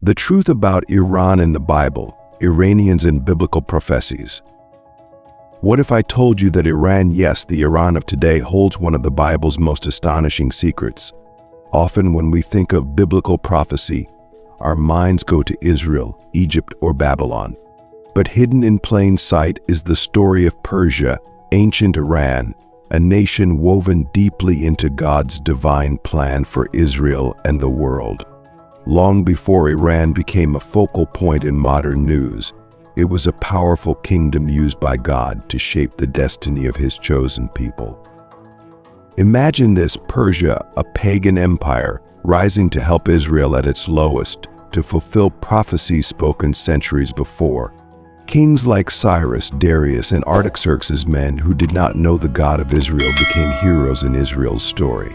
The truth about Iran in the Bible, Iranians and biblical prophecies. What if I told you that Iran, yes, the Iran of today, holds one of the Bible's most astonishing secrets? Often when we think of biblical prophecy, our minds go to Israel, Egypt, or Babylon. But hidden in plain sight is the story of Persia, ancient Iran, a nation woven deeply into God's divine plan for Israel and the world. Long before Iran became a focal point in modern news, it was a powerful kingdom used by God to shape the destiny of His chosen people. Imagine this: Persia, a pagan empire, rising to help Israel at its lowest, to fulfill prophecies spoken centuries before. Kings like Cyrus, Darius, and Artaxerxes, men who did not know the God of Israel, became heroes in Israel's story.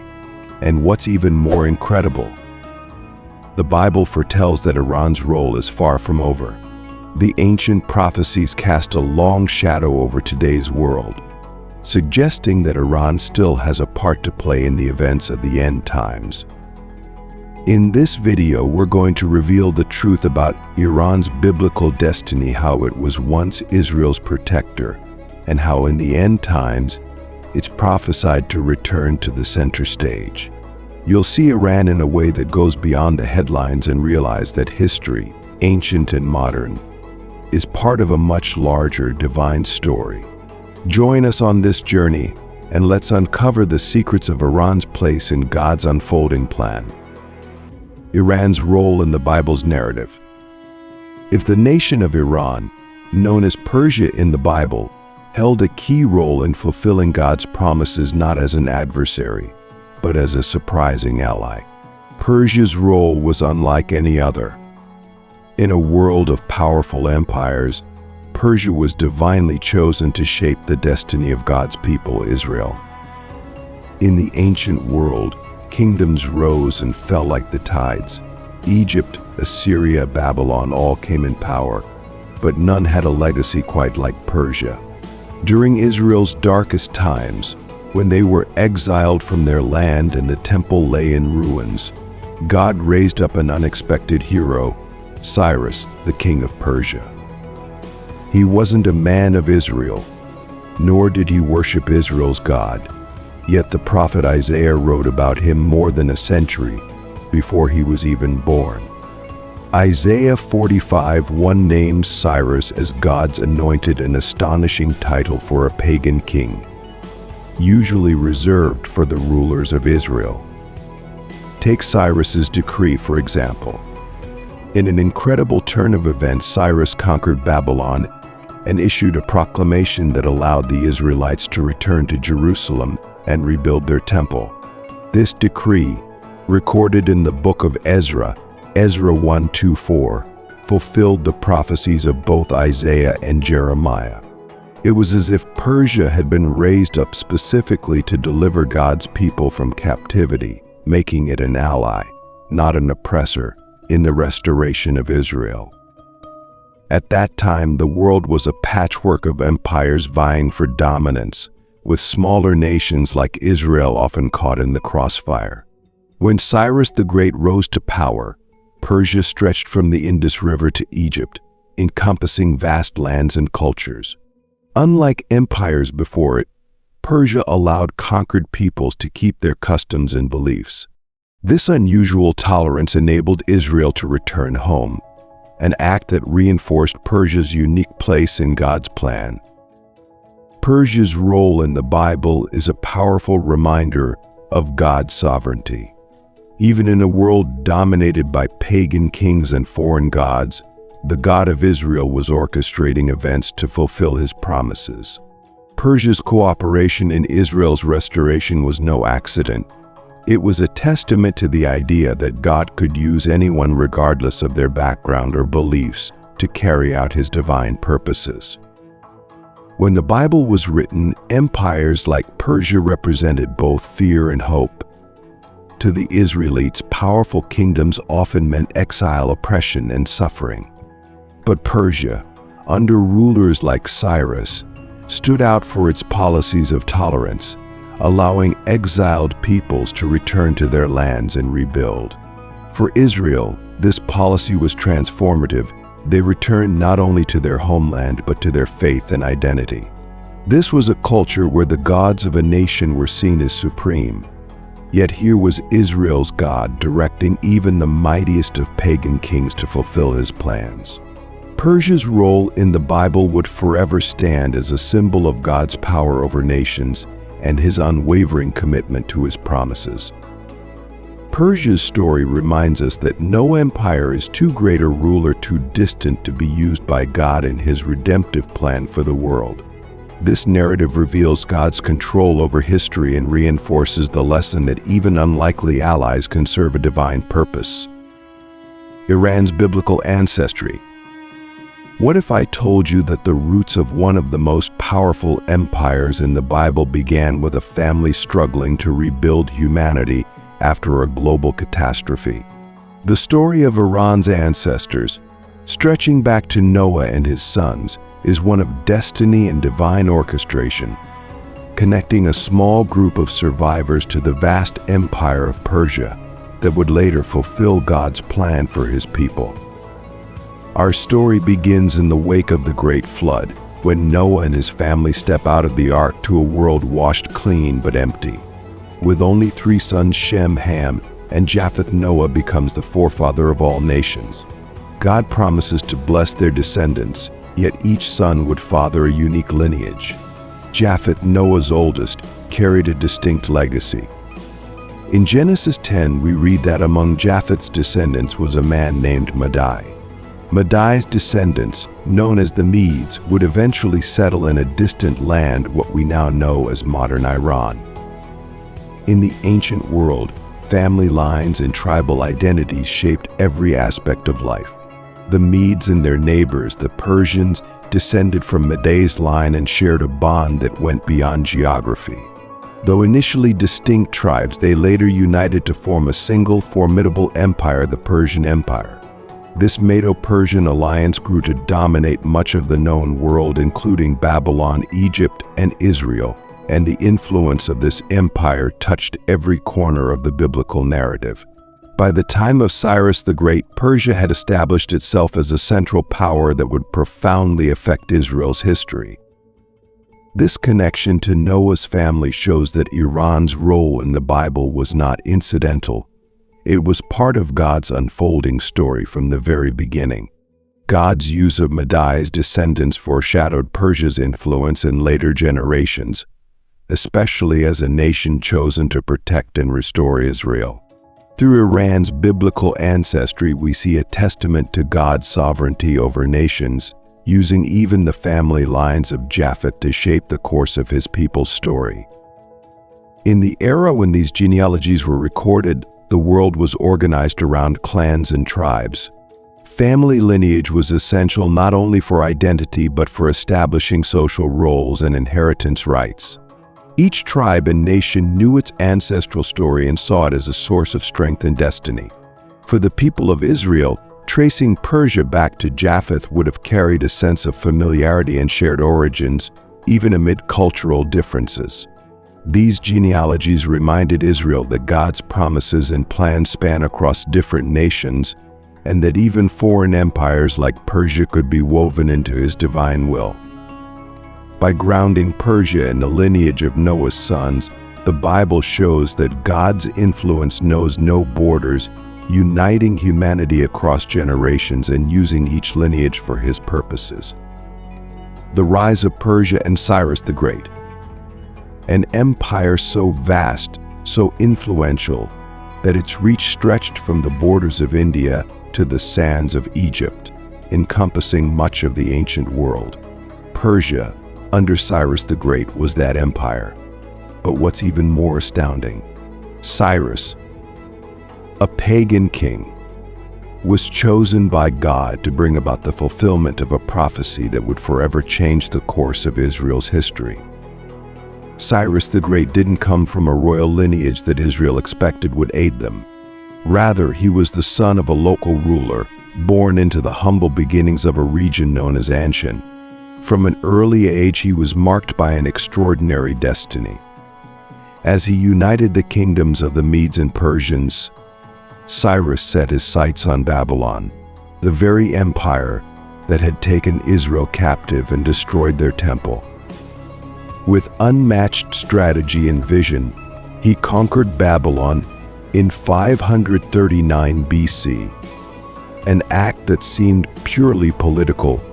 And what's even more incredible, the Bible foretells that Iran's role is far from over. The ancient prophecies cast a long shadow over today's world, suggesting that Iran still has a part to play in the events of the end times. In this video, we're going to reveal the truth about Iran's biblical destiny, how it was once Israel's protector, and how in the end times, it's prophesied to return to the center stage. You'll see Iran in a way that goes beyond the headlines and realize that history, ancient and modern, is part of a much larger divine story. Join us on this journey, and let's uncover the secrets of Iran's place in God's unfolding plan. Iran's role in the Bible's narrative. If the nation of Iran, known as Persia in the Bible, held a key role in fulfilling God's promises not as an adversary, but as a surprising ally, Persia's role was unlike any other. In a world of powerful empires, Persia was divinely chosen to shape the destiny of God's people, Israel. In the ancient world, kingdoms rose and fell like the tides. Egypt, Assyria, Babylon all came in power, but none had a legacy quite like Persia. During Israel's darkest times, when they were exiled from their land and the temple lay in ruins, God raised up an unexpected hero, Cyrus, the king of Persia. He wasn't a man of Israel, nor did he worship Israel's God. Yet the prophet Isaiah wrote about him more than a century before he was even born. Isaiah 45:1 names Cyrus as God's anointed, an astonishing title for a pagan king, usually reserved for the rulers of Israel. Take Cyrus's decree, for example. In an incredible turn of events, Cyrus conquered Babylon and issued a proclamation that allowed the Israelites to return to Jerusalem and rebuild their temple. This decree, recorded in the book of Ezra, Ezra 1-4, fulfilled the prophecies of both Isaiah and Jeremiah. It was as if Persia had been raised up specifically to deliver God's people from captivity, making it an ally, not an oppressor, in the restoration of Israel. At that time, the world was a patchwork of empires vying for dominance, with smaller nations like Israel often caught in the crossfire. When Cyrus the Great rose to power, Persia stretched from the Indus River to Egypt, encompassing vast lands and cultures. Unlike empires before it, Persia allowed conquered peoples to keep their customs and beliefs. This unusual tolerance enabled Israel to return home, an act that reinforced Persia's unique place in God's plan. Persia's role in the Bible is a powerful reminder of God's sovereignty. Even in a world dominated by pagan kings and foreign gods, the God of Israel was orchestrating events to fulfill His promises. Persia's cooperation in Israel's restoration was no accident. It was a testament to the idea that God could use anyone regardless of their background or beliefs to carry out His divine purposes. When the Bible was written, empires like Persia represented both fear and hope. To the Israelites, powerful kingdoms often meant exile, oppression, and suffering. But Persia, under rulers like Cyrus, stood out for its policies of tolerance, allowing exiled peoples to return to their lands and rebuild. For Israel, This policy was transformative. They returned not only to their homeland but to their faith and identity. This was a culture where the gods of a nation were seen as supreme. Yet here was Israel's God directing even the mightiest of pagan kings to fulfill his plans. Persia's role in the Bible would forever stand as a symbol of God's power over nations and his unwavering commitment to his promises. Persia's story reminds us that no empire is too great a ruler, too distant to be used by God in his redemptive plan for the world. This narrative reveals God's control over history and reinforces the lesson that even unlikely allies can serve a divine purpose. Iran's biblical ancestry. What if I told you that the roots of one of the most powerful empires in the Bible began with a family struggling to rebuild humanity after a global catastrophe? The story of Iran's ancestors, stretching back to Noah and his sons, is one of destiny and divine orchestration, connecting a small group of survivors to the vast empire of Persia that would later fulfill God's plan for his people. Our story begins in the wake of the Great Flood, when Noah and his family step out of the ark to a world washed clean but empty. With only 3 sons, Shem, Ham, and Japheth, Noah becomes the forefather of all nations. God promises to bless their descendants, yet each son would father a unique lineage. Japheth, Noah's oldest, carried a distinct legacy. In Genesis 10, we read that among Japheth's descendants was a man named Madai. Madai's descendants, known as the Medes, would eventually settle in a distant land, what we now know as modern Iran. In the ancient world, family lines and tribal identities shaped every aspect of life. The Medes and their neighbors, the Persians, descended from Madai's line and shared a bond that went beyond geography. Though initially distinct tribes, they later united to form a single formidable empire, the Persian Empire. This Medo-Persian alliance grew to dominate much of the known world, including Babylon, Egypt, and Israel, and the influence of this empire touched every corner of the biblical narrative. By the time of Cyrus the Great, Persia had established itself as a central power that would profoundly affect Israel's history. This connection to Noah's family shows that Iran's role in the Bible was not incidental. It was part of God's unfolding story from the very beginning. God's use of Madai's descendants foreshadowed Persia's influence in later generations, especially as a nation chosen to protect and restore Israel. Through Iran's biblical ancestry, we see a testament to God's sovereignty over nations, using even the family lines of Japheth to shape the course of his people's story. In the era when these genealogies were recorded, the world was organized around clans and tribes. Family lineage was essential not only for identity but for establishing social roles and inheritance rights. Each tribe and nation knew its ancestral story and saw it as a source of strength and destiny. For the people of Israel, tracing Persia back to Japheth would have carried a sense of familiarity and shared origins, even amid cultural differences. These genealogies reminded Israel that God's promises and plans span across different nations, and that even foreign empires like Persia could be woven into his divine will. By grounding Persia in the lineage of Noah's sons, the Bible shows that God's influence knows no borders, uniting humanity across generations and using each lineage for his purposes. The rise of Persia and Cyrus the Great. An empire so vast, so influential, that its reach stretched from the borders of India to the sands of Egypt, encompassing much of the ancient world. Persia, under Cyrus the Great, was that empire. But what's even more astounding, Cyrus, a pagan king, was chosen by God to bring about the fulfillment of a prophecy that would forever change the course of Israel's history. Cyrus the Great didn't come from a royal lineage that Israel expected would aid them. Rather, he was the son of a local ruler, born into the humble beginnings of a region known as Anshan. From an early age, he was marked by an extraordinary destiny. As he united the kingdoms of the Medes and Persians, Cyrus set his sights on Babylon, the very empire that had taken Israel captive and destroyed their temple. With unmatched strategy and vision, he conquered Babylon in 539 BC, an act that seemed purely political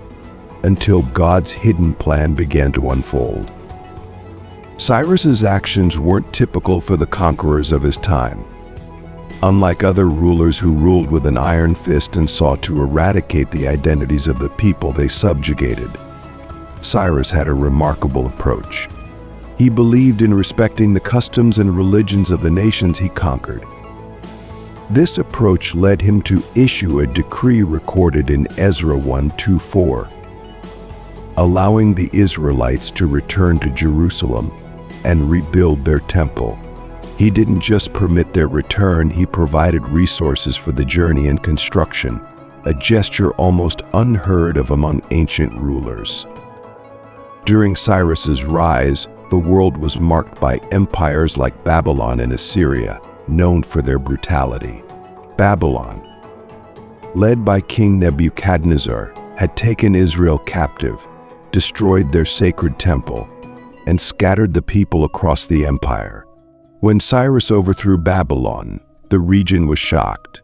until God's hidden plan began to unfold. Cyrus's actions weren't typical for the conquerors of his time. Unlike other rulers who ruled with an iron fist and sought to eradicate the identities of the people they subjugated, Cyrus had a remarkable approach. He believed in respecting the customs and religions of the nations he conquered. This approach led him to issue a decree recorded in Ezra 1:24, allowing the Israelites to return to Jerusalem and rebuild their temple. He didn't just permit their return, he provided resources for the journey and construction, a gesture almost unheard of among ancient rulers. During Cyrus's rise, the world was marked by empires like Babylon and Assyria, known for their brutality. Babylon, led by King Nebuchadnezzar, had taken Israel captive, destroyed their sacred temple, and scattered the people across the empire. When Cyrus overthrew Babylon, the region was shocked.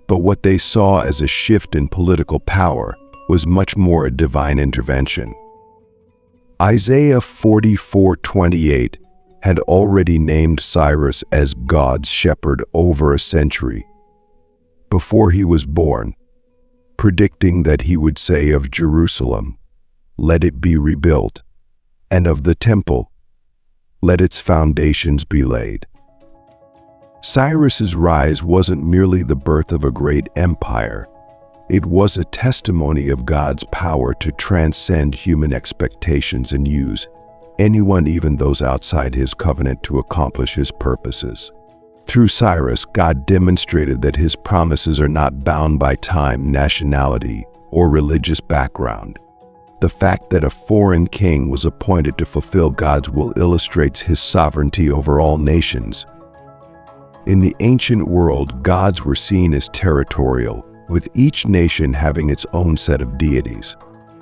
But what they saw as a shift in political power was much more a divine intervention. Isaiah 44:28 had already named Cyrus as God's shepherd over a century before he was born, predicting that he would say of Jerusalem, "Let it be rebuilt," and of the temple, "Let its foundations be laid." Cyrus's rise wasn't merely the birth of a great empire. It was a testimony of God's power to transcend human expectations and use anyone, even those outside his covenant, to accomplish his purposes. Through Cyrus, God demonstrated that his promises are not bound by time, nationality, or religious background. The fact that a foreign king was appointed to fulfill God's will illustrates his sovereignty over all nations. In the ancient world, gods were seen as territorial, with each nation having its own set of deities.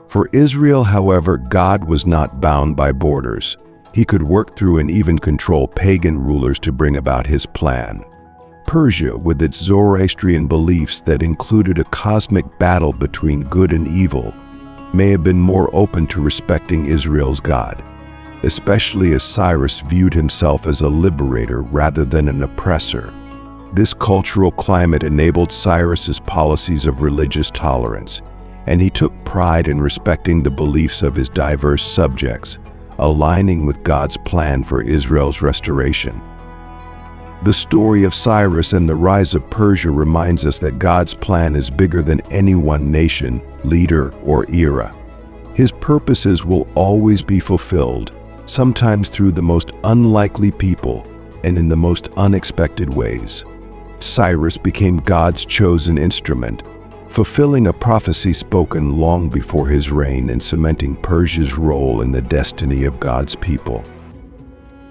For Israel, however, God was not bound by borders. He could work through and even control pagan rulers to bring about his plan. Persia, with its Zoroastrian beliefs that included a cosmic battle between good and evil, may have been more open to respecting Israel's God, especially as Cyrus viewed himself as a liberator rather than an oppressor. This cultural climate enabled Cyrus's policies of religious tolerance, and he took pride in respecting the beliefs of his diverse subjects, aligning with God's plan for Israel's restoration. The story of Cyrus and the rise of Persia reminds us that God's plan is bigger than any one nation, leader, or era. His purposes will always be fulfilled, sometimes through the most unlikely people and in the most unexpected ways. Cyrus became God's chosen instrument, fulfilling a prophecy spoken long before his reign and cementing Persia's role in the destiny of God's people.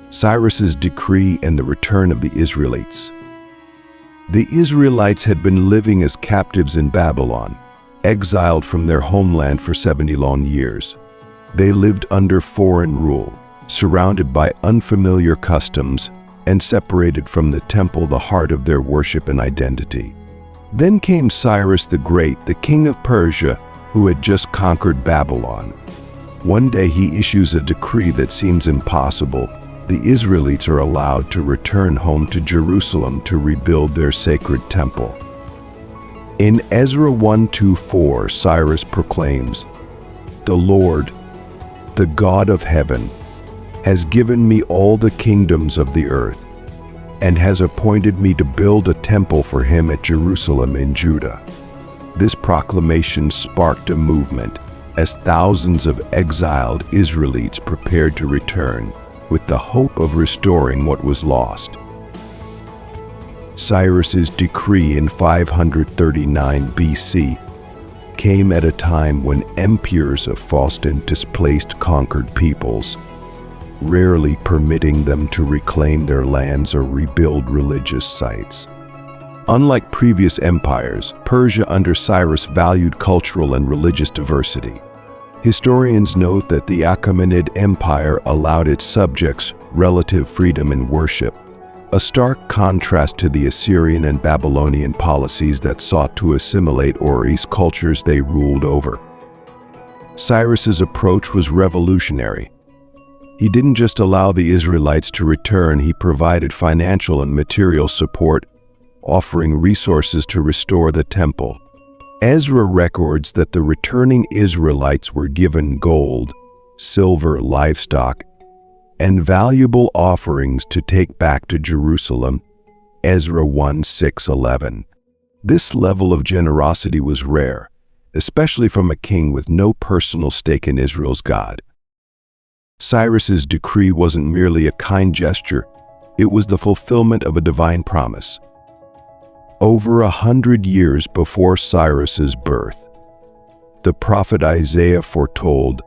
Cyrus's decree and the return of the Israelites. The Israelites had been living as captives in Babylon, exiled from their homeland for 70 long years. They lived under foreign rule, surrounded by unfamiliar customs, and separated from the temple, the heart of their worship and identity. Then came Cyrus the Great, the king of Persia, who had just conquered Babylon. One day he issues a decree that seems impossible. The Israelites are allowed to return home to Jerusalem to rebuild their sacred temple. In Ezra 1:24, Cyrus proclaims, "The Lord, the God of heaven, has given me all the kingdoms of the earth, and has appointed me to build a temple for him at Jerusalem in Judah." This proclamation sparked a movement as thousands of exiled Israelites prepared to return, with the hope of restoring what was lost. Cyrus's decree in 539 BC came at a time when empires of fought and displaced conquered peoples, rarely permitting them to reclaim their lands or rebuild religious sites. Unlike previous empires, Persia under Cyrus valued cultural and religious diversity. Historians note that the Achaemenid Empire allowed its subjects relative freedom in worship, a stark contrast to the Assyrian and Babylonian policies that sought to assimilate or erase cultures they ruled over. Cyrus's approach was revolutionary. He didn't just allow the Israelites to return, he provided financial and material support, offering resources to restore the temple. Ezra records that the returning Israelites were given gold, silver, livestock, and valuable offerings to take back to Jerusalem, Ezra 1:6-11. This level of generosity was rare, especially from a king with no personal stake in Israel's God. Cyrus's decree wasn't merely a kind gesture, it was the fulfillment of a divine promise. Over 100 years before Cyrus's birth, the prophet Isaiah foretold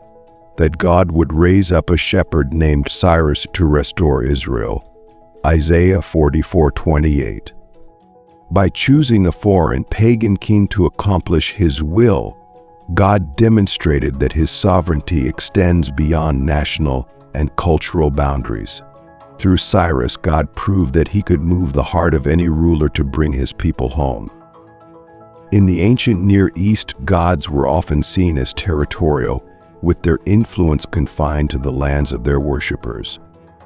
that God would raise up a shepherd named Cyrus to restore Israel. Isaiah 44:28. By choosing a foreign, pagan king to accomplish his will, God demonstrated that his sovereignty extends beyond national and cultural boundaries. Through Cyrus, God proved that he could move the heart of any ruler to bring his people home. In the ancient Near East, gods were often seen as territorial, with their influence confined to the lands of their worshippers.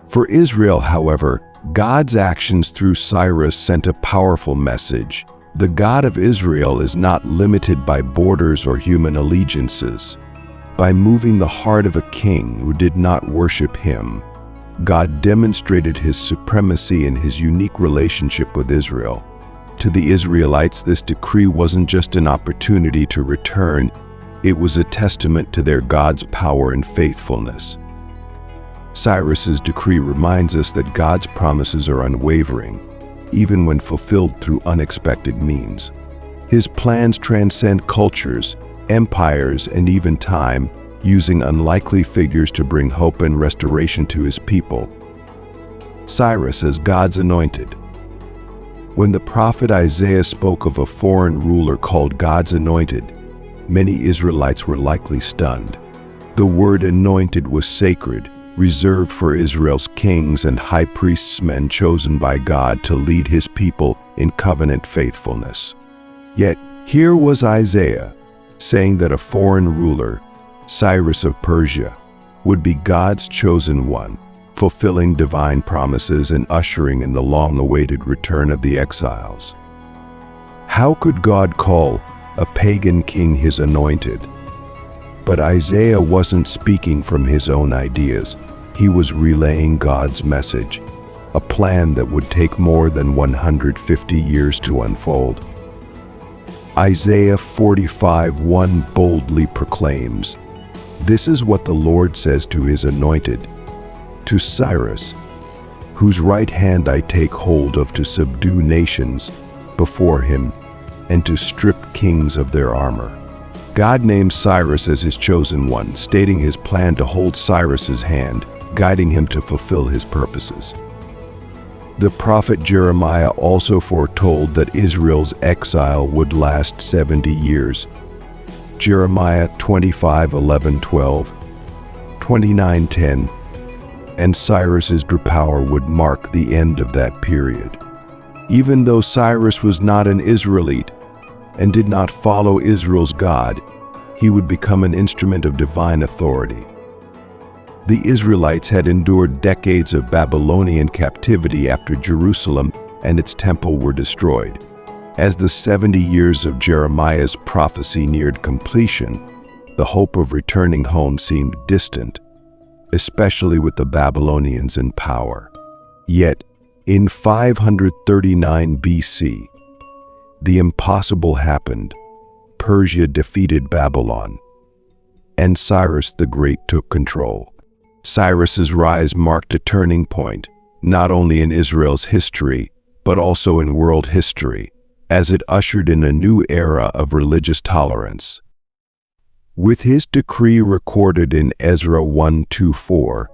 For Israel, however, God's actions through Cyrus sent a powerful message. The God of Israel is not limited by borders or human allegiances. By moving the heart of a king who did not worship him, God demonstrated his supremacy in his unique relationship with Israel. To the Israelites, this decree wasn't just an opportunity to return, it was a testament to their God's power and faithfulness. Cyrus's decree reminds us that God's promises are unwavering, even when fulfilled through unexpected means. His plans transcend cultures, empires, and even time, using unlikely figures to bring hope and restoration to his people. Cyrus as God's anointed. When the prophet Isaiah spoke of a foreign ruler called God's anointed, many Israelites were likely stunned. The word anointed was sacred, reserved for Israel's kings and high priests, men chosen by God to lead his people in covenant faithfulness. Yet here was Isaiah saying that a foreign ruler, Cyrus of Persia, would be God's chosen one, fulfilling divine promises and ushering in the long-awaited return of the exiles. How could God call a pagan king his anointed? But Isaiah wasn't speaking from his own ideas. He was relaying God's message, a plan that would take more than 150 years to unfold. Isaiah 45:1 boldly proclaims, "This is what the Lord says to his anointed, to Cyrus, whose right hand I take hold of to subdue nations before him and to strip kings of their armor." God names Cyrus as his chosen one, stating his plan to hold Cyrus's hand, guiding him to fulfill his purposes. The prophet Jeremiah also foretold that Israel's exile would last 70 years. Jeremiah 25:11-12, 29:10, and Cyrus's power would mark the end of that period. Even though Cyrus was not an Israelite and did not follow Israel's God, he would become an instrument of divine authority. The Israelites had endured decades of Babylonian captivity after Jerusalem and its temple were destroyed. As the 70 years of Jeremiah's prophecy neared completion, the hope of returning home seemed distant, especially with the Babylonians in power. Yet, in 539 BC, the impossible happened. Persia defeated Babylon, and Cyrus the Great took control. Cyrus's rise marked a turning point, not only in Israel's history, but also in world history, as it ushered in a new era of religious tolerance. With his decree recorded in Ezra 1:2-4,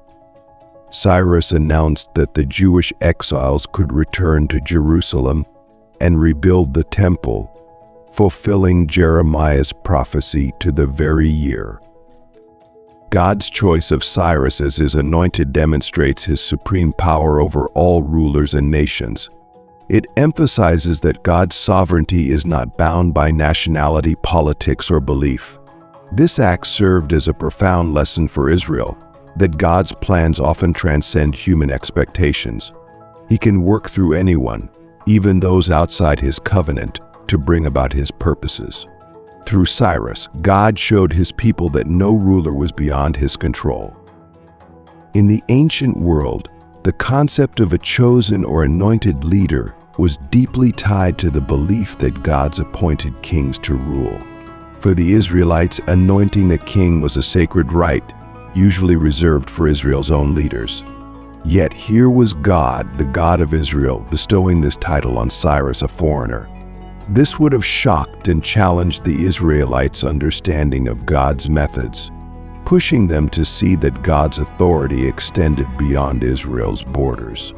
Cyrus announced that the Jewish exiles could return to Jerusalem, and rebuild the temple, fulfilling Jeremiah's prophecy to the very year. God's choice of Cyrus as his anointed demonstrates his supreme power over all rulers and nations. It emphasizes that God's sovereignty is not bound by nationality, politics, or belief. This act served as a profound lesson for Israel, that God's plans often transcend human expectations. He can work through anyone, even those outside his covenant, to bring about his purposes. Through Cyrus, God showed his people that no ruler was beyond his control. In the ancient world, the concept of a chosen or anointed leader was deeply tied to the belief that God's appointed kings to rule. For the Israelites, anointing a king was a sacred rite, usually reserved for Israel's own leaders. Yet here was God, the God of Israel, bestowing this title on Cyrus, a foreigner. This would have shocked and challenged the Israelites' understanding of God's methods, pushing them to see that God's authority extended beyond Israel's borders.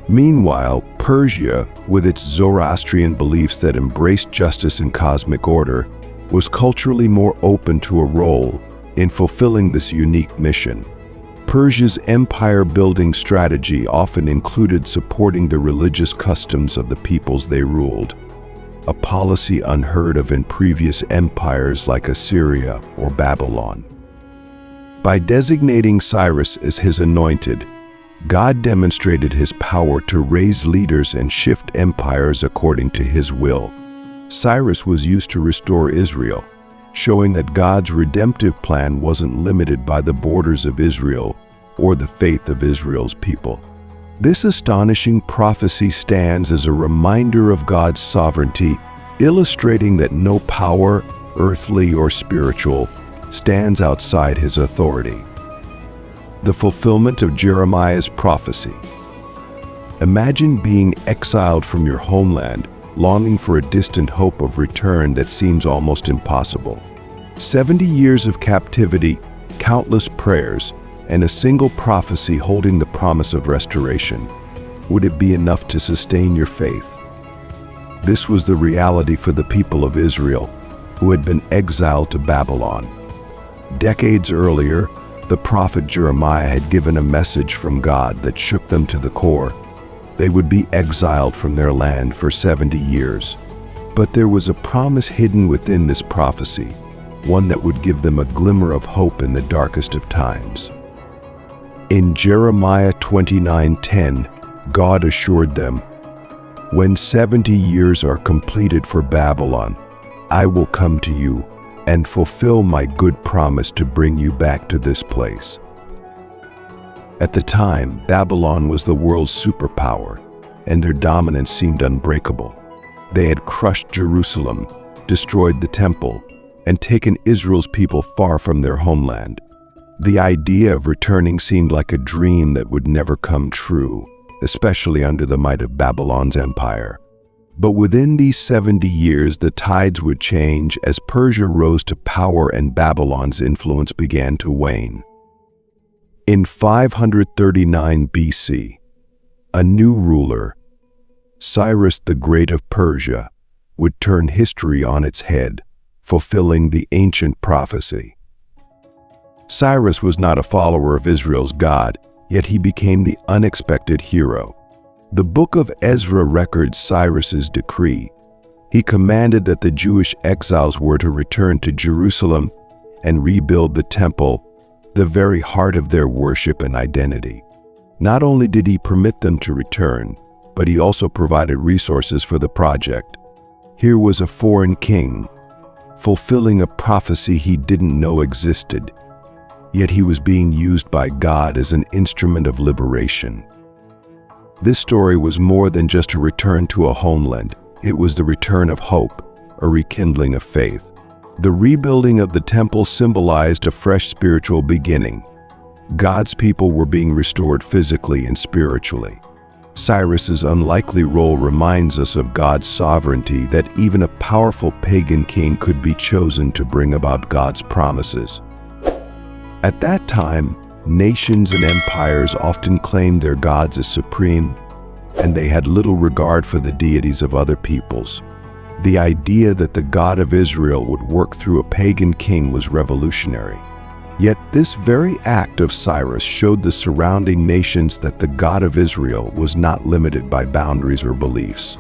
Meanwhile, Persia, with its Zoroastrian beliefs that embraced justice and cosmic order, was culturally more open to a role in fulfilling this unique mission. Persia's empire-building strategy often included supporting the religious customs of the peoples they ruled, a policy unheard of in previous empires like Assyria or Babylon. By designating Cyrus as his anointed, God demonstrated his power to raise leaders and shift empires according to his will. Cyrus was used to restore Israel, showing that God's redemptive plan wasn't limited by the borders of Israel or the faith of Israel's people. This astonishing prophecy stands as a reminder of God's sovereignty, illustrating that no power, earthly or spiritual, stands outside his authority. The fulfillment of Jeremiah's prophecy. Imagine being exiled from your homeland, longing for a distant hope of return that seems almost impossible. 70 years of captivity, countless prayers, and a single prophecy holding the promise of restoration. Would it be enough to sustain your faith? This was the reality for the people of Israel, who had been exiled to Babylon. Decades earlier, the prophet Jeremiah had given a message from God that shook them to the core. They would be exiled from their land for 70 years. But there was a promise hidden within this prophecy, one that would give them a glimmer of hope in the darkest of times. In Jeremiah 29:10, God assured them, "When 70 years are completed for Babylon, I will come to you and fulfill my good promise to bring you back to this place." At the time, Babylon was the world's superpower, and their dominance seemed unbreakable. They had crushed Jerusalem, destroyed the temple, and taken Israel's people far from their homeland. The idea of returning seemed like a dream that would never come true, especially under the might of Babylon's empire. But within these 70 years, the tides would change as Persia rose to power and Babylon's influence began to wane. In 539 BC, a new ruler, Cyrus the Great of Persia, would turn history on its head, fulfilling the ancient prophecy. Cyrus was not a follower of Israel's God, yet he became the unexpected hero. The book of Ezra records Cyrus's decree. He commanded that the Jewish exiles were to return to Jerusalem and rebuild the temple, the very heart of their worship and identity. Not only did he permit them to return, but he also provided resources for the project. Here was a foreign king, fulfilling a prophecy he didn't know existed, yet he was being used by God as an instrument of liberation. This story was more than just a return to a homeland. It was the return of hope, a rekindling of faith. The rebuilding of the temple symbolized a fresh spiritual beginning. God's people were being restored physically and spiritually. Cyrus's unlikely role reminds us of God's sovereignty, that even a powerful pagan king could be chosen to bring about God's promises. At that time, nations and empires often claimed their gods as supreme, and they had little regard for the deities of other peoples. The idea that the God of Israel would work through a pagan king was revolutionary. Yet this very act of Cyrus showed the surrounding nations that the God of Israel was not limited by boundaries or beliefs.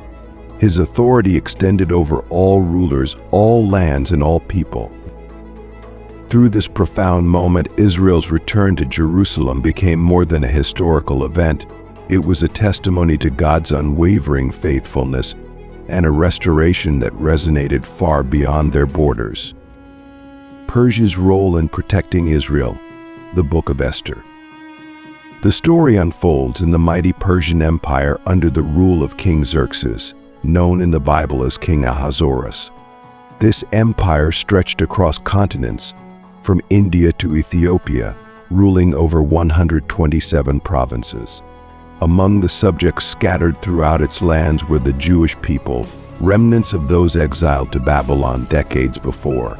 His authority extended over all rulers, all lands, and all people. Through this profound moment, Israel's return to Jerusalem became more than a historical event. It was a testimony to God's unwavering faithfulness and a restoration that resonated far beyond their borders. Persia's role in protecting Israel, the Book of Esther. The story unfolds in the mighty Persian Empire under the rule of King Xerxes, known in the Bible as King Ahasuerus. This empire stretched across continents, from India to Ethiopia, ruling over 127 provinces. Among the subjects scattered throughout its lands were the Jewish people, remnants of those exiled to Babylon decades before.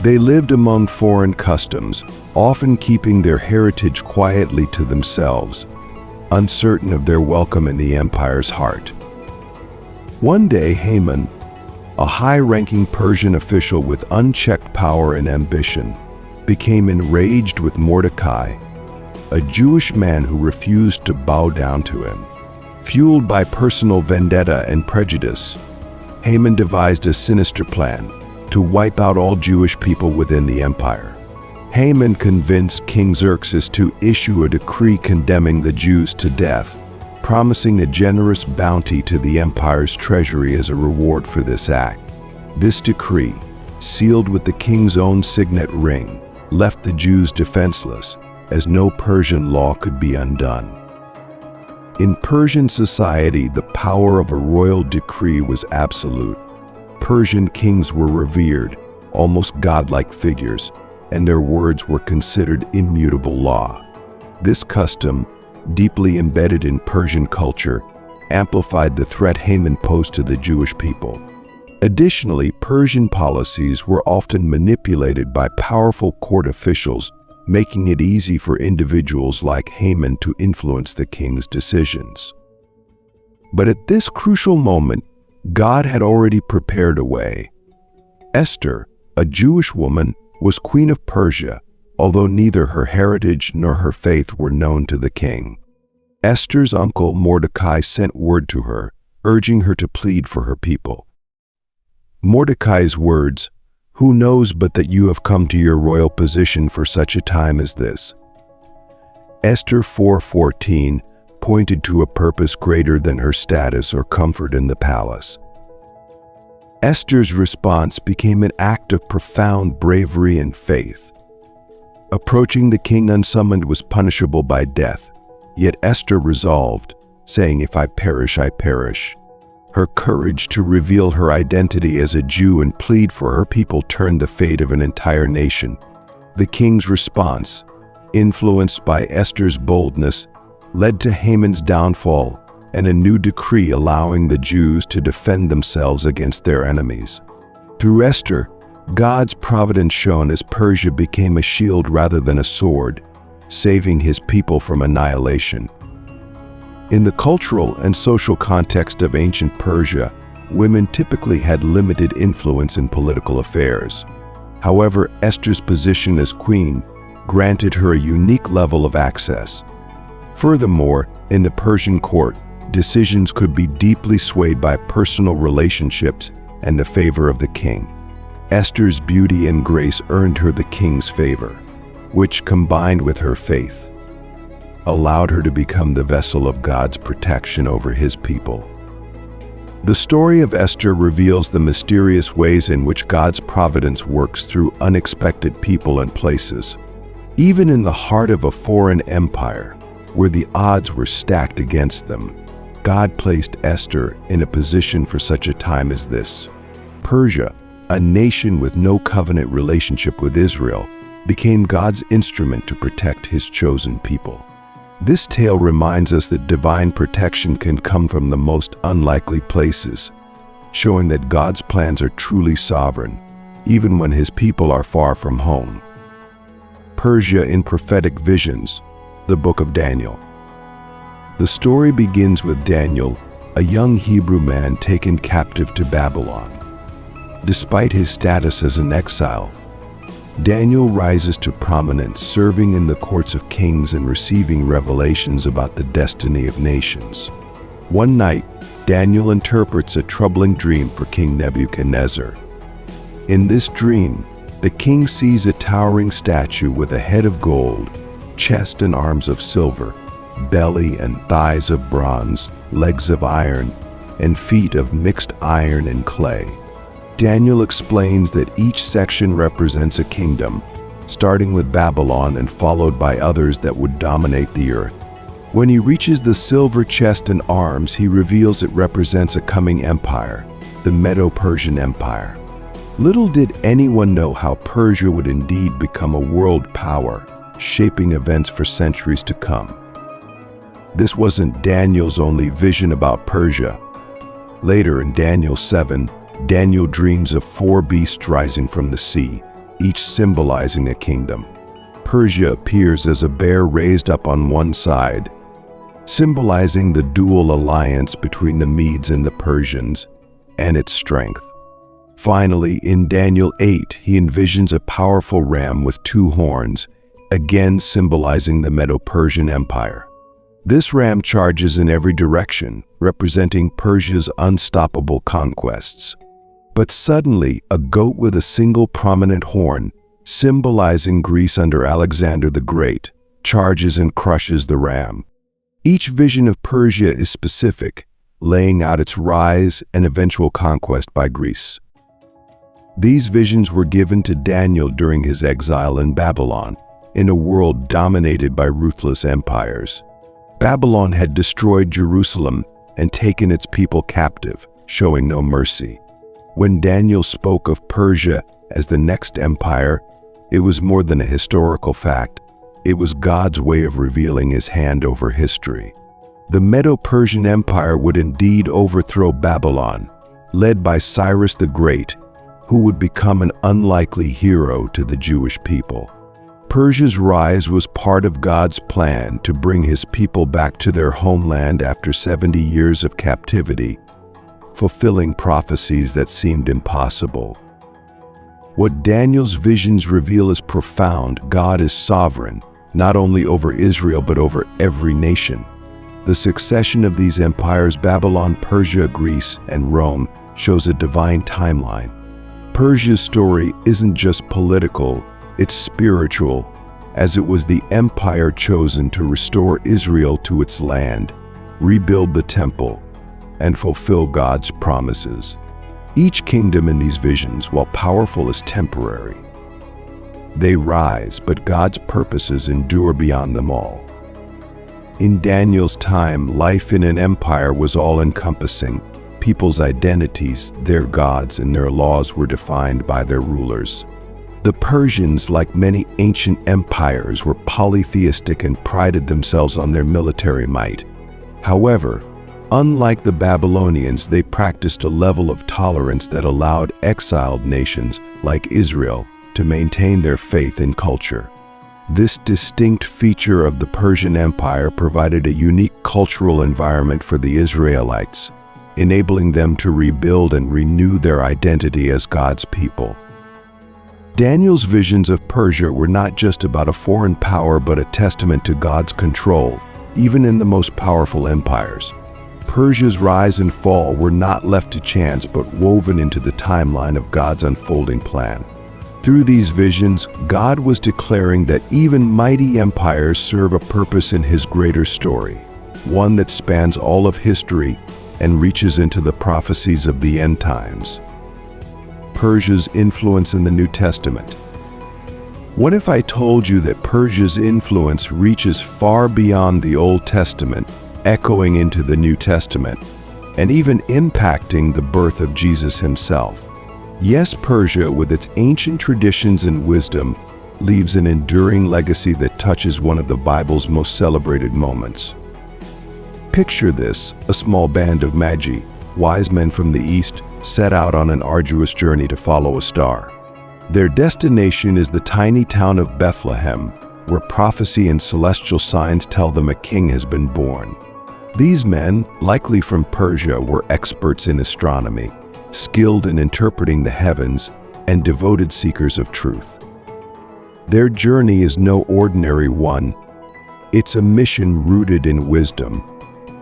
They lived among foreign customs, often keeping their heritage quietly to themselves, uncertain of their welcome in the empire's heart. One day, Haman, a high-ranking Persian official with unchecked power and ambition, became enraged with Mordecai, a Jewish man who refused to bow down to him. Fueled by personal vendetta and prejudice, Haman devised a sinister plan to wipe out all Jewish people within the empire. Haman convinced King Xerxes to issue a decree condemning the Jews to death, promising a generous bounty to the empire's treasury as a reward for this act. This decree, sealed with the king's own signet ring, left the Jews defenseless, as no Persian law could be undone. In Persian society, the power of a royal decree was absolute. Persian kings were revered, almost godlike figures, and their words were considered immutable law. This custom, deeply embedded in Persian culture, amplified the threat Haman posed to the Jewish people. Additionally, Persian policies were often manipulated by powerful court officials, making it easy for individuals like Haman to influence the king's decisions. But at this crucial moment, God had already prepared a way. Esther, a Jewish woman, was queen of Persia, although neither her heritage nor her faith were known to the king. Esther's uncle Mordecai sent word to her, urging her to plead for her people. Mordecai's words, "Who knows but that you have come to your royal position for such a time as this?" Esther 4:14 pointed to a purpose greater than her status or comfort in the palace. Esther's response became an act of profound bravery and faith. Approaching the king unsummoned was punishable by death, yet Esther resolved, saying, "If I perish, I perish." Her courage to reveal her identity as a Jew and plead for her people turned the fate of an entire nation. The king's response, influenced by Esther's boldness, led to Haman's downfall and a new decree allowing the Jews to defend themselves against their enemies. Through Esther, God's providence shone as Persia became a shield rather than a sword, saving his people from annihilation. In the cultural and social context of ancient Persia, women typically had limited influence in political affairs. However, Esther's position as queen granted her a unique level of access. Furthermore, in the Persian court, decisions could be deeply swayed by personal relationships and the favor of the king. Esther's beauty and grace earned her the king's favor, which, combined with her faith, allowed her to become the vessel of God's protection over his people. The story of Esther reveals the mysterious ways in which God's providence works through unexpected people and places. Even in the heart of a foreign empire, where the odds were stacked against them, God placed Esther in a position for such a time as this. Persia, a nation with no covenant relationship with Israel, became God's instrument to protect his chosen people. This tale reminds us that divine protection can come from the most unlikely places, showing that God's plans are truly sovereign, even when his people are far from home. Persia in prophetic visions, the Book of Daniel. The story begins with Daniel, a young Hebrew man taken captive to Babylon. Despite his status as an exile, Daniel rises to prominence, serving in the courts of kings and receiving revelations about the destiny of nations. One night, Daniel interprets a troubling dream for King Nebuchadnezzar. In this dream, the king sees a towering statue with a head of gold, chest and arms of silver, belly and thighs of bronze, legs of iron, and feet of mixed iron and clay. Daniel explains that each section represents a kingdom, starting with Babylon and followed by others that would dominate the earth. When he reaches the silver chest and arms, he reveals it represents a coming empire, the Medo-Persian Empire. Little did anyone know how Persia would indeed become a world power, shaping events for centuries to come. This wasn't Daniel's only vision about Persia. Later in Daniel 7, Daniel dreams of 4 beasts rising from the sea, each symbolizing a kingdom. Persia appears as a bear raised up on one side, symbolizing the dual alliance between the Medes and the Persians and its strength. Finally, in Daniel 8, he envisions a powerful ram with 2 horns, again symbolizing the Medo-Persian Empire. This ram charges in every direction, representing Persia's unstoppable conquests. But suddenly, a goat with a single prominent horn, symbolizing Greece under Alexander the Great, charges and crushes the ram. Each vision of Persia is specific, laying out its rise and eventual conquest by Greece. These visions were given to Daniel during his exile in Babylon, in a world dominated by ruthless empires. Babylon had destroyed Jerusalem and taken its people captive, showing no mercy. When Daniel spoke of Persia as the next empire, it was more than a historical fact. It was God's way of revealing his hand over history. The Medo-Persian Empire would indeed overthrow Babylon, led by Cyrus the Great, who would become an unlikely hero to the Jewish people. Persia's rise was part of God's plan to bring his people back to their homeland after 70 years of captivity, fulfilling prophecies that seemed impossible. What Daniel's visions reveal is profound. God is sovereign, not only over Israel but over every nation. The succession of these empires, Babylon, Persia, Greece, and Rome, shows a divine timeline. Persia's story isn't just political, it's spiritual, as it was the empire chosen to restore Israel to its land, rebuild the temple, and fulfill God's promises. Each kingdom in these visions, while powerful, is temporary. They rise, but God's purposes endure beyond them all. In Daniel's time, life in an empire was all-encompassing. People's identities, their gods, and their laws were defined by their rulers. The Persians, like many ancient empires, were polytheistic and prided themselves on their military might. However, unlike the Babylonians, they practiced a level of tolerance that allowed exiled nations, like Israel, to maintain their faith and culture. This distinct feature of the Persian Empire provided a unique cultural environment for the Israelites, enabling them to rebuild and renew their identity as God's people. Daniel's visions of Persia were not just about a foreign power but a testament to God's control, even in the most powerful empires. Persia's rise and fall were not left to chance but woven into the timeline of God's unfolding plan. Through these visions, God was declaring that even mighty empires serve a purpose in his greater story, one that spans all of history and reaches into the prophecies of the end times. Persia's influence in the New Testament. What if I told you that Persia's influence reaches far beyond the Old Testament, echoing into the New Testament, and even impacting the birth of Jesus himself? Yes, Persia, with its ancient traditions and wisdom, leaves an enduring legacy that touches one of the Bible's most celebrated moments. Picture this: a small band of magi, wise men from the East, set out on an arduous journey to follow a star. Their destination is the tiny town of Bethlehem, where prophecy and celestial signs tell them a king has been born. These men, likely from Persia, were experts in astronomy, skilled in interpreting the heavens, and devoted seekers of truth. Their journey is no ordinary one. It's a mission rooted in wisdom,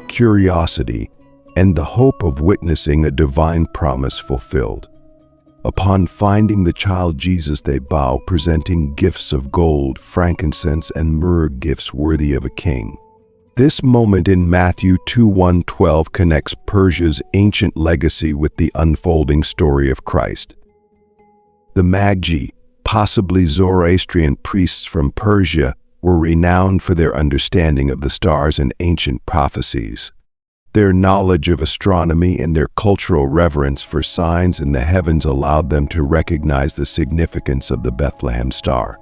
curiosity, and the hope of witnessing a divine promise fulfilled. Upon finding the child Jesus, they bow, presenting gifts of gold, frankincense, and myrrh, gifts worthy of a king. This moment in Matthew 2:1-12 connects Persia's ancient legacy with the unfolding story of Christ. The Magi, possibly Zoroastrian priests from Persia, were renowned for their understanding of the stars and ancient prophecies. Their knowledge of astronomy and their cultural reverence for signs in the heavens allowed them to recognize the significance of the Bethlehem star.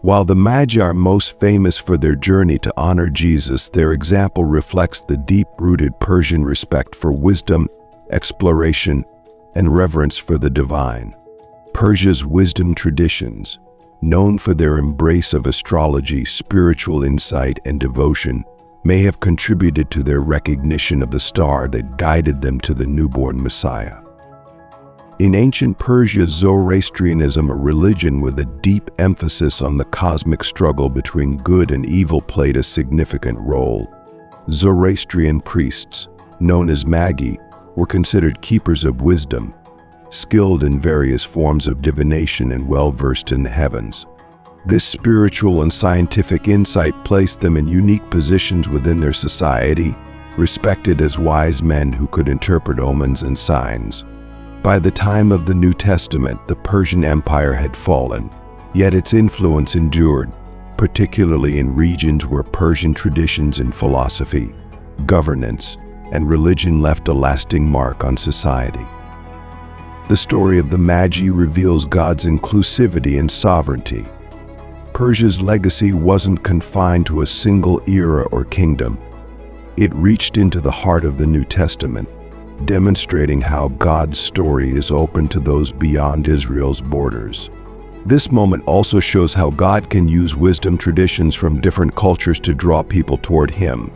While the Magi are most famous for their journey to honor Jesus, their example reflects the deep-rooted Persian respect for wisdom, exploration, and reverence for the divine. Persia's wisdom traditions, known for their embrace of astrology, spiritual insight, and devotion, may have contributed to their recognition of the star that guided them to the newborn Messiah. In ancient Persia, Zoroastrianism, a religion with a deep emphasis on the cosmic struggle between good and evil, played a significant role. Zoroastrian priests, known as Magi, were considered keepers of wisdom, skilled in various forms of divination and well-versed in the heavens. This spiritual and scientific insight placed them in unique positions within their society, respected as wise men who could interpret omens and signs. By the time of the New Testament, the Persian Empire had fallen, yet its influence endured, particularly in regions where Persian traditions in philosophy, governance, and religion left a lasting mark on society. The story of the Magi reveals God's inclusivity and sovereignty. Persia's legacy wasn't confined to a single era or kingdom. It reached into the heart of the New Testament, demonstrating how God's story is open to those beyond Israel's borders. This moment also shows how God can use wisdom traditions from different cultures to draw people toward Him.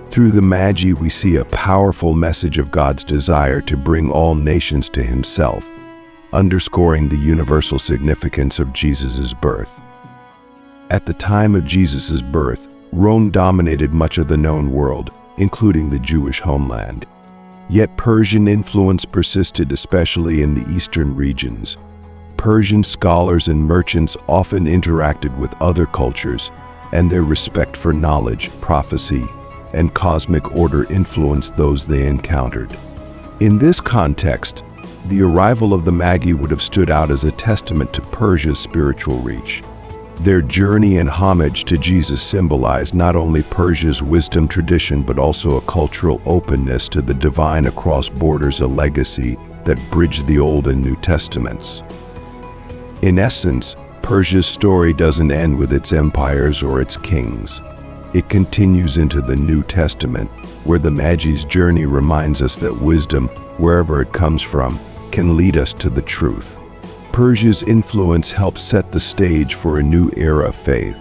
Through the Magi, we see a powerful message of God's desire to bring all nations to Himself, underscoring the universal significance of Jesus' birth. At the time of Jesus' birth, Rome dominated much of the known world, including the Jewish homeland. Yet Persian influence persisted, especially in the eastern regions. Persian scholars and merchants often interacted with other cultures, and their respect for knowledge, prophecy, and cosmic order influenced those they encountered. In this context, the arrival of the Magi would have stood out as a testament to Persia's spiritual reach. Their journey and homage to Jesus symbolized not only Persia's wisdom tradition but also a cultural openness to the divine across borders, a legacy that bridged the Old and New Testaments. In essence, Persia's story doesn't end with its empires or its kings. It continues into the New Testament, where the Magi's journey reminds us that wisdom, wherever it comes from, can lead us to the truth. Persia's influence helped set the stage for a new era of faith,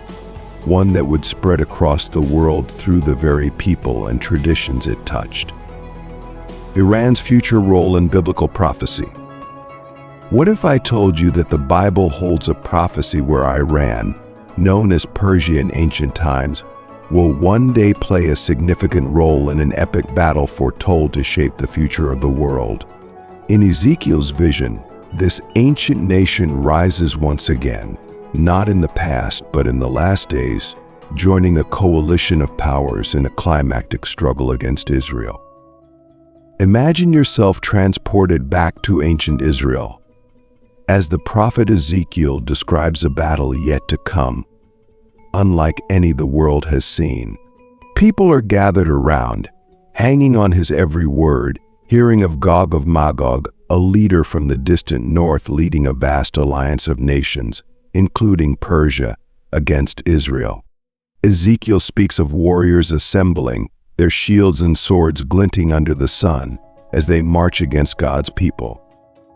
one that would spread across the world through the very people and traditions it touched. Iran's future role in biblical prophecy. What if I told you that the Bible holds a prophecy where Iran, known as Persia in ancient times, will one day play a significant role in an epic battle foretold to shape the future of the world? In Ezekiel's vision, this ancient nation rises once again, not in the past but in the last days, joining a coalition of powers in a climactic struggle against Israel. Imagine yourself transported back to ancient Israel. As the prophet Ezekiel describes a battle yet to come, unlike any the world has seen. People are gathered around, hanging on his every word, hearing of Gog of Magog, a leader from the distant north leading a vast alliance of nations, including Persia, against Israel. Ezekiel speaks of warriors assembling, their shields and swords glinting under the sun, as they march against God's people.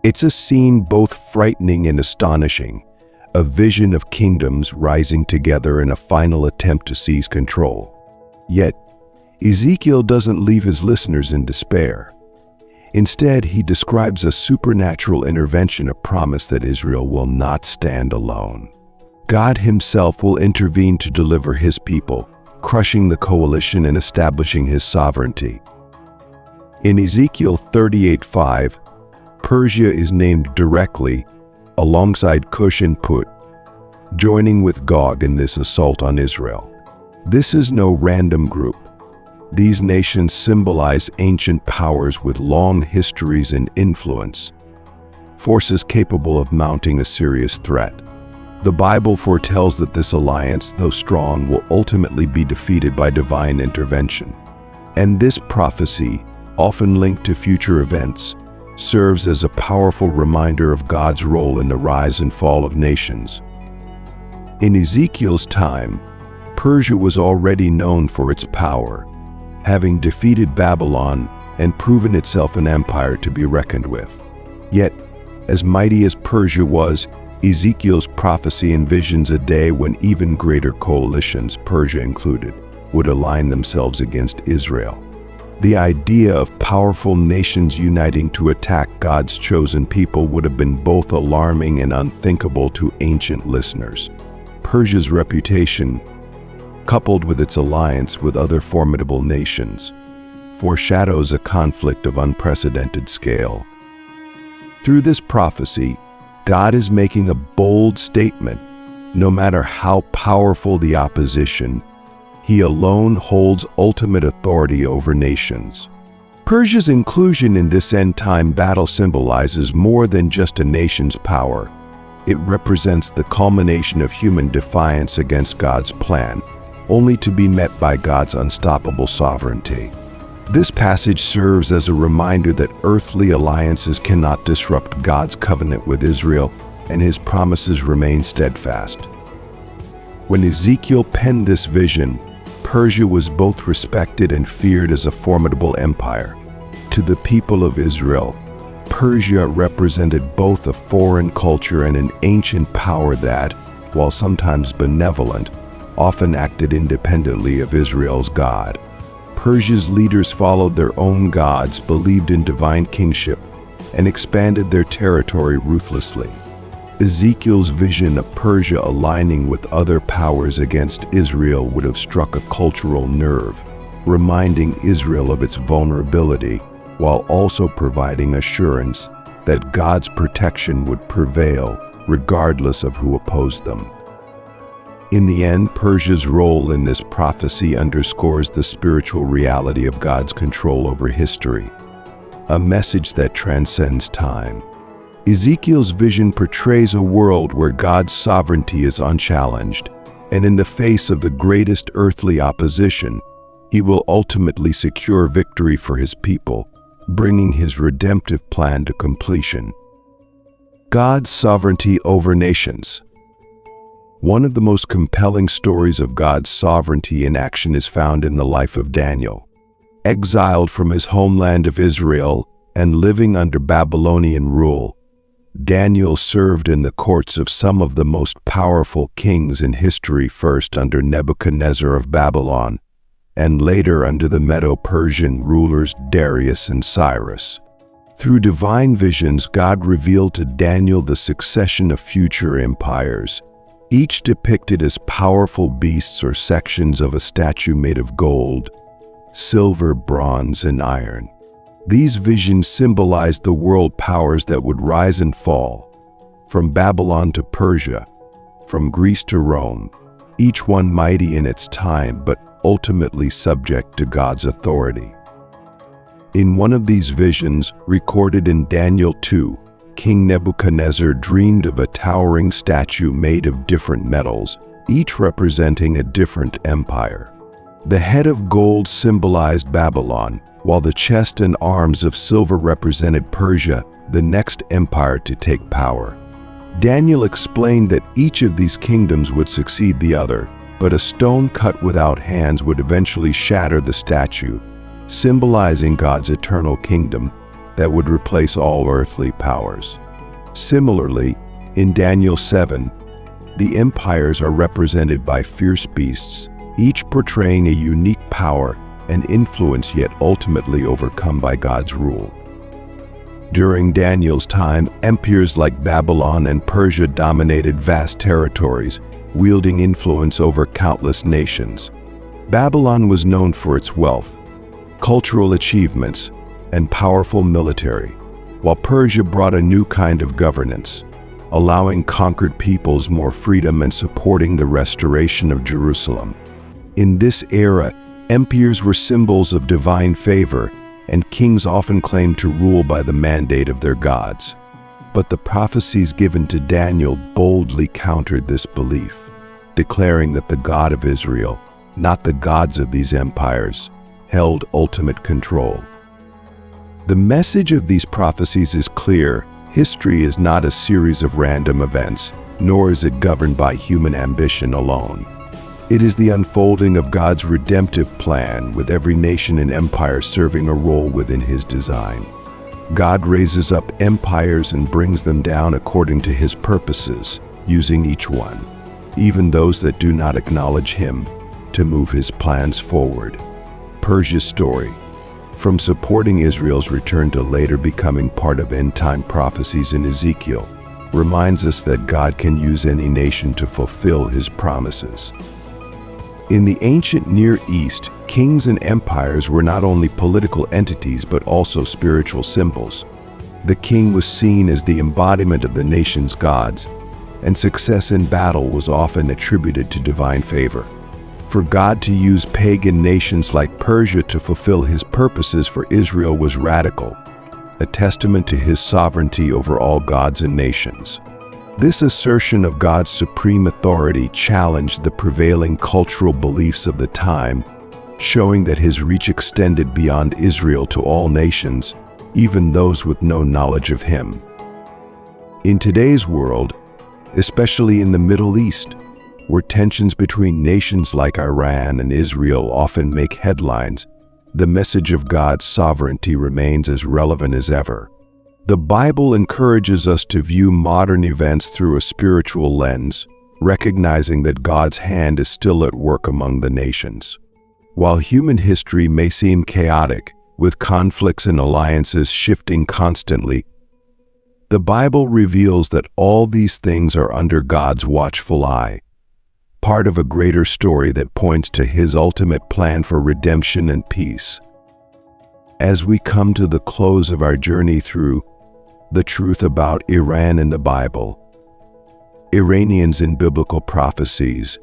It's a scene both frightening and astonishing, a vision of kingdoms rising together in a final attempt to seize control. Yet, Ezekiel doesn't leave his listeners in despair. Instead, he describes a supernatural intervention, a promise that Israel will not stand alone. God himself will intervene to deliver his people, crushing the coalition and establishing his sovereignty. In Ezekiel 38:5, Persia is named directly alongside Cush and Put, joining with Gog in this assault on Israel. This is no random group. These nations symbolize ancient powers with long histories and influence, forces capable of mounting a serious threat. The Bible foretells that this alliance, though strong, will ultimately be defeated by divine intervention. And this prophecy, often linked to future events, serves as a powerful reminder of God's role in the rise and fall of nations. In Ezekiel's time, Persia was already known for its power, having defeated Babylon and proven itself an empire to be reckoned with. Yet, as mighty as Persia was, Ezekiel's prophecy envisions a day when even greater coalitions, Persia included, would align themselves against Israel. The idea of powerful nations uniting to attack God's chosen people would have been both alarming and unthinkable to ancient listeners. Persia's reputation, coupled with its alliance with other formidable nations, foreshadows a conflict of unprecedented scale. Through this prophecy, God is making a bold statement. No matter how powerful the opposition, he alone holds ultimate authority over nations. Persia's inclusion in this end-time battle symbolizes more than just a nation's power. It represents the culmination of human defiance against God's plan, only to be met by God's unstoppable sovereignty. This passage serves as a reminder that earthly alliances cannot disrupt God's covenant with Israel, and his promises remain steadfast. When Ezekiel penned this vision, Persia was both respected and feared as a formidable empire. To the people of Israel, Persia represented both a foreign culture and an ancient power that, while sometimes benevolent, often acted independently of Israel's God. Persia's leaders followed their own gods, believed in divine kingship, and expanded their territory ruthlessly. Ezekiel's vision of Persia aligning with other powers against Israel would have struck a cultural nerve, reminding Israel of its vulnerability, while also providing assurance that God's protection would prevail regardless of who opposed them. In the end, Persia's role in this prophecy underscores the spiritual reality of God's control over history, a message that transcends time. Ezekiel's vision portrays a world where God's sovereignty is unchallenged, and in the face of the greatest earthly opposition, he will ultimately secure victory for his people, bringing his redemptive plan to completion. God's sovereignty over nations. One of the most compelling stories of God's sovereignty in action is found in the life of Daniel. Exiled from his homeland of Israel and living under Babylonian rule, Daniel served in the courts of some of the most powerful kings in history, first under Nebuchadnezzar of Babylon, and later under the Medo-Persian rulers Darius and Cyrus. Through divine visions, God revealed to Daniel the succession of future empires, each depicted as powerful beasts or sections of a statue made of gold, silver, bronze, and iron. These visions symbolized the world powers that would rise and fall, from Babylon to Persia, from Greece to Rome, each one mighty in its time but ultimately subject to God's authority. In one of these visions, recorded in Daniel 2, King Nebuchadnezzar dreamed of a towering statue made of different metals, each representing a different empire. The head of gold symbolized Babylon, while the chest and arms of silver represented Persia, the next empire to take power. Daniel explained that each of these kingdoms would succeed the other, but a stone cut without hands would eventually shatter the statue, symbolizing God's eternal kingdom that would replace all earthly powers. Similarly, in Daniel 7, the empires are represented by fierce beasts, each portraying a unique power and influence, yet ultimately overcome by God's rule. During Daniel's time, empires like Babylon and Persia dominated vast territories, wielding influence over countless nations. Babylon was known for its wealth, cultural achievements, and powerful military, while Persia brought a new kind of governance, allowing conquered peoples more freedom and supporting the restoration of Jerusalem. In this era, empires were symbols of divine favor, and kings often claimed to rule by the mandate of their gods. But the prophecies given to Daniel boldly countered this belief, declaring that the God of Israel, not the gods of these empires, held ultimate control. The message of these prophecies is clear. History is not a series of random events, nor is it governed by human ambition alone. It is the unfolding of God's redemptive plan, with every nation and empire serving a role within His design. God raises up empires and brings them down according to His purposes, using each one, even those that do not acknowledge Him, to move His plans forward. Persia's story, from supporting Israel's return to later becoming part of end-time prophecies in Ezekiel, reminds us that God can use any nation to fulfill His promises. In the ancient Near East, kings and empires were not only political entities but also spiritual symbols. The king was seen as the embodiment of the nation's gods, and success in battle was often attributed to divine favor. For God to use pagan nations like Persia to fulfill His purposes for Israel was radical, a testament to His sovereignty over all gods and nations. This assertion of God's supreme authority challenged the prevailing cultural beliefs of the time, showing that His reach extended beyond Israel to all nations, even those with no knowledge of Him. In today's world, especially in the Middle East, where tensions between nations like Iran and Israel often make headlines, the message of God's sovereignty remains as relevant as ever. The Bible encourages us to view modern events through a spiritual lens, recognizing that God's hand is still at work among the nations. While human history may seem chaotic, with conflicts and alliances shifting constantly, the Bible reveals that all these things are under God's watchful eye, part of a greater story that points to His ultimate plan for redemption and peace. As we come to the close of our journey through the truth about Iran in the Bible, Iranians in biblical prophecies,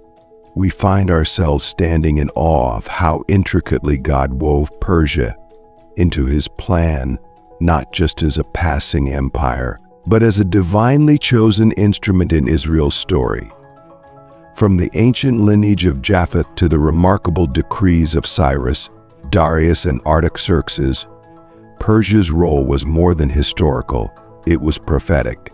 we find ourselves standing in awe of how intricately God wove Persia into His plan, not just as a passing empire, but as a divinely chosen instrument in Israel's story. From the ancient lineage of Japheth to the remarkable decrees of Cyrus, Darius, and Artaxerxes, Persia's role was more than historical, it was prophetic.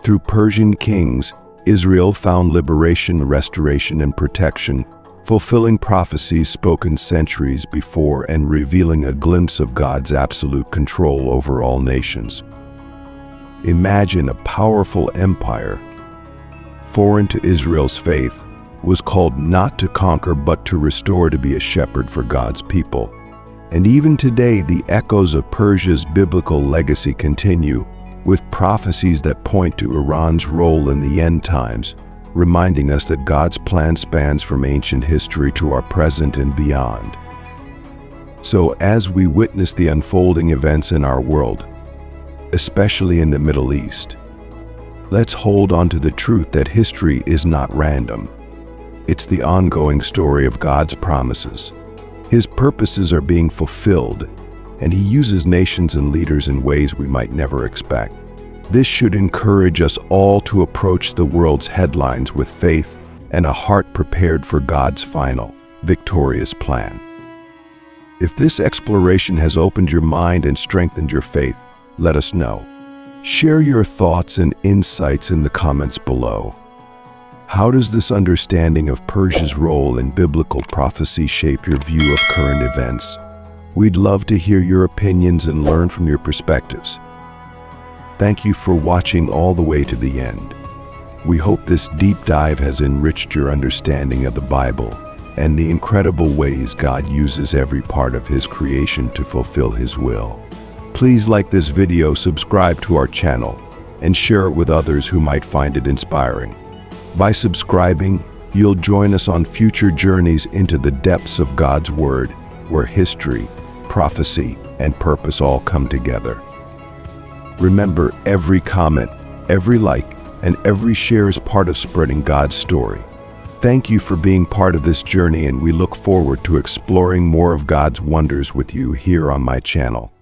Through Persian kings, Israel found liberation, restoration, and protection, fulfilling prophecies spoken centuries before and revealing a glimpse of God's absolute control over all nations. Imagine a powerful empire, foreign to Israel's faith, was called not to conquer but to restore, to be a shepherd for God's people. And even today, the echoes of Persia's biblical legacy continue, with prophecies that point to Iran's role in the end times, reminding us that God's plan spans from ancient history to our present and beyond. So as we witness the unfolding events in our world, especially in the Middle East, let's hold on to the truth that history is not random. It's the ongoing story of God's promises. His purposes are being fulfilled, and He uses nations and leaders in ways we might never expect. This should encourage us all to approach the world's headlines with faith and a heart prepared for God's final, victorious plan. If this exploration has opened your mind and strengthened your faith, let us know. Share your thoughts and insights in the comments below. How does this understanding of Persia's role in biblical prophecy shape your view of current events? We'd love to hear your opinions and learn from your perspectives. Thank you for watching all the way to the end. We hope this deep dive has enriched your understanding of the Bible and the incredible ways God uses every part of His creation to fulfill His will. Please like this video, subscribe to our channel, and share it with others who might find it inspiring. By subscribing, you'll join us on future journeys into the depths of God's Word, where history, prophecy, and purpose all come together. Remember, every comment, every like, and every share is part of spreading God's story. Thank you for being part of this journey, and we look forward to exploring more of God's wonders with you here on my channel.